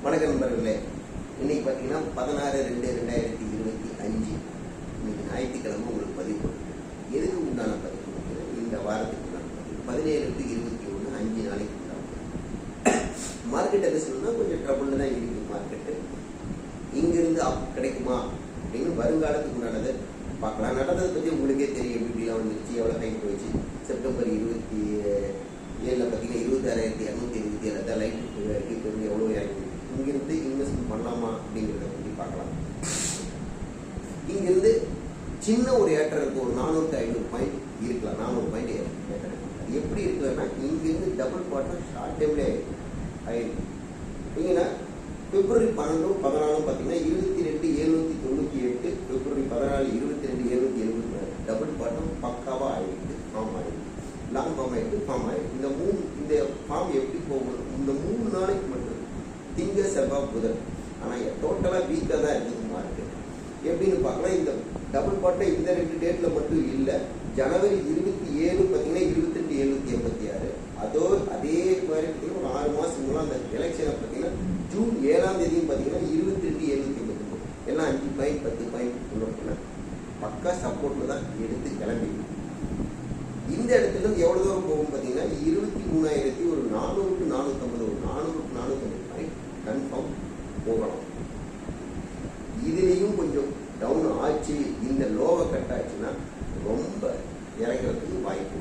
வணக்கம் நண்பர்களே. இன்னைக்கு பார்த்தீங்கன்னா 16/2/2025 இன்னைக்கு ஞாயிற்றுக்கிழமை உங்களுக்கு பதிவு கொடுத்து எதுக்கு உண்டான பதிவு இந்த வாரத்துக்கு உண்டான பதிவு 17 to 21 5 நாளைக்கு உண்டான மார்க்கெட் என்ன சொல்லணும்னா கொஞ்சம் ட்ரபுள் தான் இருக்குது மார்க்கெட்டு. இங்கிருந்து கிடைக்குமா அப்படின்னு வருங்காலத்துக்கு உண்டானதை பார்க்கலாம். நடந்ததை பற்றி உங்களுக்கே தெரியும். எப்படிலாம் வந்துருச்சு, எவ்வளோ டைம் போயிடுச்சு. செப்டம்பர் 27 பார்த்தீங்கன்னா 26,227 தான் லைட் இப்போ எவ்வளோ இறங்கி இங்கிருந்து இன்வெஸ்ட்மெண்ட் பண்ணலாமா அப்படிங்கிறத பற்றி பார்க்கலாம். இங்கிருந்து சின்ன ஒரு ஏற்றம் இருக்கு, ஒரு 400-500 பாயிண்ட் இருக்கலாம். 400 பாயிண்ட் ஏற்றம் எப்படி இருக்கலன்னா இங்கிருந்து டபுள் பாட்டம் ஷார்ட் டைம்ல ஆயிருக்கு. இங்கன்னா பிப்ரவரி 12-14 பார்த்தீங்கன்னா 22,798, பிப்ரவரி 14 22,770 டபுள் பாட்டம் பக்காவாக ஆயிருக்கு. ஃபார்ம் ஆயிருக்கு, லாங் ஃபார்ம் ஆயிருக்கு, ஃபார்ம் ஆயிருக்கு. இந்த ஃபார்ம் எப்படி போகணும்? இந்த 3 நாளைக்கு மட்டும் திங்கள் செவ்வாய் புதன். ஆனால் டோட்டலாக வீக்காக தான் இருக்குது மார்க்கெட். எப்படின்னு பார்க்கலாம். இந்த டபுள் பாட்டை இந்த 2 டேட்ல மட்டும் இல்லை. ஜனவரி 27 பார்த்தீங்கன்னா 22,786. அதே மாதிரி பார்த்தீங்கன்னா ஒரு 6 மாதம் மூலம் அந்த எலெக்ஷனை பார்த்தீங்கன்னா ஜூன் 7ஆம் தேதியும் பார்த்தீங்கன்னா 22,789 எல்லாம் 5 பாயிண்ட் 10 பாயிண்ட் கொண்டு பக்கா சப்போர்ட்ல தான் எடுத்து கிளம்பி இந்த இடத்துல இருந்து எவ்வளவு தூரம் போகும் பார்த்தீங்கன்னா 23,000 ஒரு 400-450 ஒரு 400-450 பாயிண்ட் கன்ஃபார்ம் போகலாம். இதுலேயும் கொஞ்சம் டவுன் ஆச்சு, இந்த லோவை கட் ஆச்சுன்னா ரொம்ப இறங்குறதுக்கு வாய்ப்பு.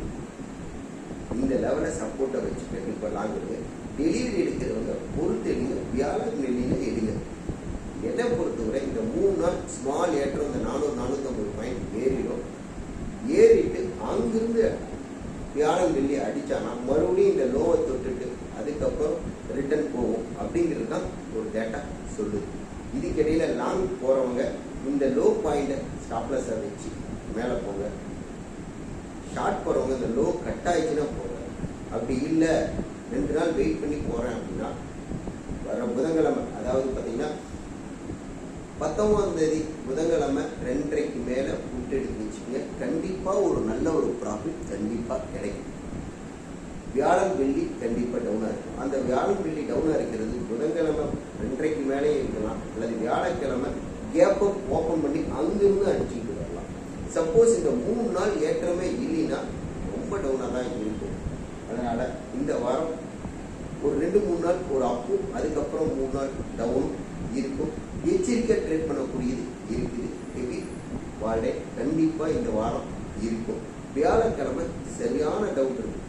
இந்த லெவலை சப்போர்ட்டை வச்சுக்கிட்டு இப்போ லாங்குறது டெலிவரி எடுக்கிறவங்க பொறுத்து எடுங்க, வியாழன் வெள்ளியில எடுங்க. எதை பொறுத்தவரை இந்த 3 நாள் ஸ்மால் ஏற்றம் இந்த 400-450 பாயிண்ட் ஏறிட்டு அங்கிருந்து வியாழன் வெள்ளி அடிச்சானா மறுபடியும் இந்த லோவை தொட்டுட்டு அதுக்கப்புறம் ரிட்டர்ன் போகும் அப்படிங்கிறது தான் ஒரு டேட்டா சொல்லுது. இதுக்கிடையில லாங் போறவங்க இந்த லோ பாயிண்ட ஸ்டாப்லஸை வச்சு மேலே போங்க. ஷார்ட் போறவங்க இந்த லோ கட் ஆயிடுச்சுன்னா போங்க. அப்படி இல்லை 2 நாள் வெயிட் பண்ணி போறேன் அப்படின்னா வர புதன்கிழமை, அதாவது பார்த்தீங்கன்னா 19ஆம் தேதி புதன்கிழமை 2:30க்கு மேலே புட்டு எடுத்து வச்சுக்கோங்க. கண்டிப்பாக ஒரு நல்ல ஒரு ப்ராஃபிட் கண்டிப்பாக கிடைக்கும். வியாழன் வெள்ளி கண்டிப்பாக டவுனாக இருக்கும். அந்த வியாழன் வெள்ளி டவுனாக இருக்கிறது புதன்கிழமை 2:30க்கு மேலே இருக்கலாம், அல்லது வியாழக்கிழமை கேப்பை ஓப்பன் பண்ணி அங்கிருந்து அடிச்சுட்டு வரலாம். சப்போஸ் இந்த 3 நாள் ஏற்றமே இல்லைன்னா ரொம்ப டவுனாக தான் இருக்கும். அதனால இந்த வாரம் ஒரு 2-3 நாள் ஒரு அப்பும், அதுக்கப்புறம் 3 நாள் டவுன் இருக்கும். எச்சரிக்கை ட்ரேட் பண்ணக்கூடியது இருக்குது. ஹெவி வால்டே கண்டிப்பா இந்த வாரம் இருக்கும். வியாழக்கிழமை சரியான டவுன் இருக்கு.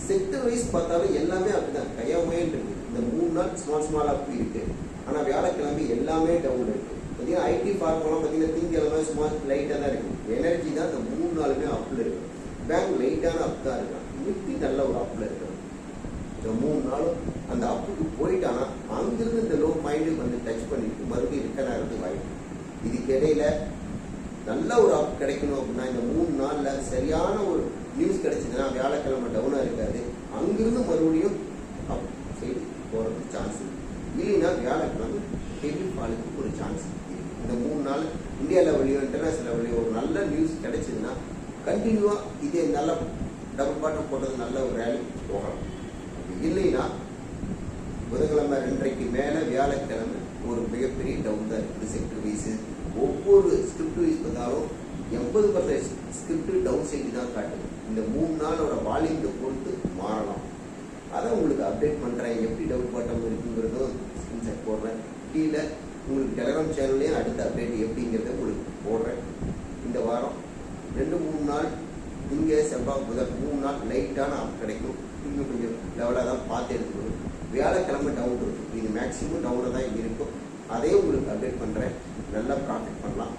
செக்டர் வைஸ் பார்த்தாலும் எல்லாமே அப்படிதான் கையாமையில் இருக்கு. இந்த 3 நாள் ஸ்மால் அப் இருக்கு. ஆனா வியாழக்கிழமை எல்லாமே டவுன் இருக்கு. பார்த்தீங்கன்னா ஐடி பார்க்கலாம் பார்த்தீங்கன்னா திங்கக்கிழமை ஸ்மால் லைட்டாக தான் இருக்கு. எனர்ஜி தான் இந்த 3 நாளுமே அப்ல இருக்கு. பேங்க் லைட்டான அப் தான் இருக்கான். நிஃப்டி நல்ல ஒரு அப்ல இருக்கு. இந்த 3 நாளும் அந்த அப்புக்கு போயிட்டானா அங்கிருந்து இந்த லோ பாயிண்ட் வந்து டச் பண்ணிட்டு மறுபடியும் ரிட்டர்ன் ஆகிறது வாய்ப்பு. இதுக்கு இடையில நல்ல ஒரு அப் கிடைக்கணும் அப்படின்னா இந்த 3 நாள்ல சரியான ஒரு நியூஸ் கிடைச்சதுன்னா வியாழக்கிழமை டவுனா இருக்காது, அங்கிருந்து மறுபடியும் அப் சைடு போறதுக்கு சான்ஸ் இருக்கு. இல்லைன்னா வியாழக்கிழமை ஹெவி ஃபாலுக்கு ஒரு சான்ஸ் இருக்கு. இந்த 3 நாள் இந்தியா லெவலையோ இன்டர்நேஷனல் லெவலையோ ஒரு நல்ல நியூஸ் கிடைச்சதுன்னா கண்டினியூவா இதே நல்ல டபுள் பாட்டம் போட்டது நல்ல ஒரு ரேலி போகலாம். இல்லைன்னா புதன்கிழமை 2:30க்கு மேலே வியாழக்கிழமை ஒரு மிகப்பெரிய டவுன் தான் இருக்குது. செக்டர் வைஸ் ஒவ்வொரு ஸ்கிரிப்ட் வைஸ் பார்த்தாலும் 80% ஸ்கிரிப்ட் டவுன் சைடு தான் காட்டுது. இந்த 3 நாளோட வால்யூமை பொறுத்து மாறலாம். அதை உங்களுக்கு அப்டேட் பண்ணுறேன். எப்படி டவுன் பாட்டம் இருக்குங்கிறதும் ஸ்கிரீன்ஷாட் போடுறேன். கீழே உங்களுக்கு டெலிகிராம் சேனல்லையும் அடுத்த அப்டேட் எப்படிங்கிறத உங்களுக்கு போடுறேன். இந்த வாரம் 2-3 நாள் இங்கே செவ்வாய் புதன் 3 நாள் லைட்டான அப் கிடைக்கும். இன்னும் கொஞ்சம் லெவலாக தான் பார்த்து எடுத்துக்கணும். வியாழக்கிழமை டவுன் இருக்கும். இது மேக்ஸிமம் டவுனில் தான் இருக்கும். அதையும் உங்களுக்கு அப்டேட் பண்ணுறேன். நல்லா ப்ராஃபிட் பண்ணலாம்.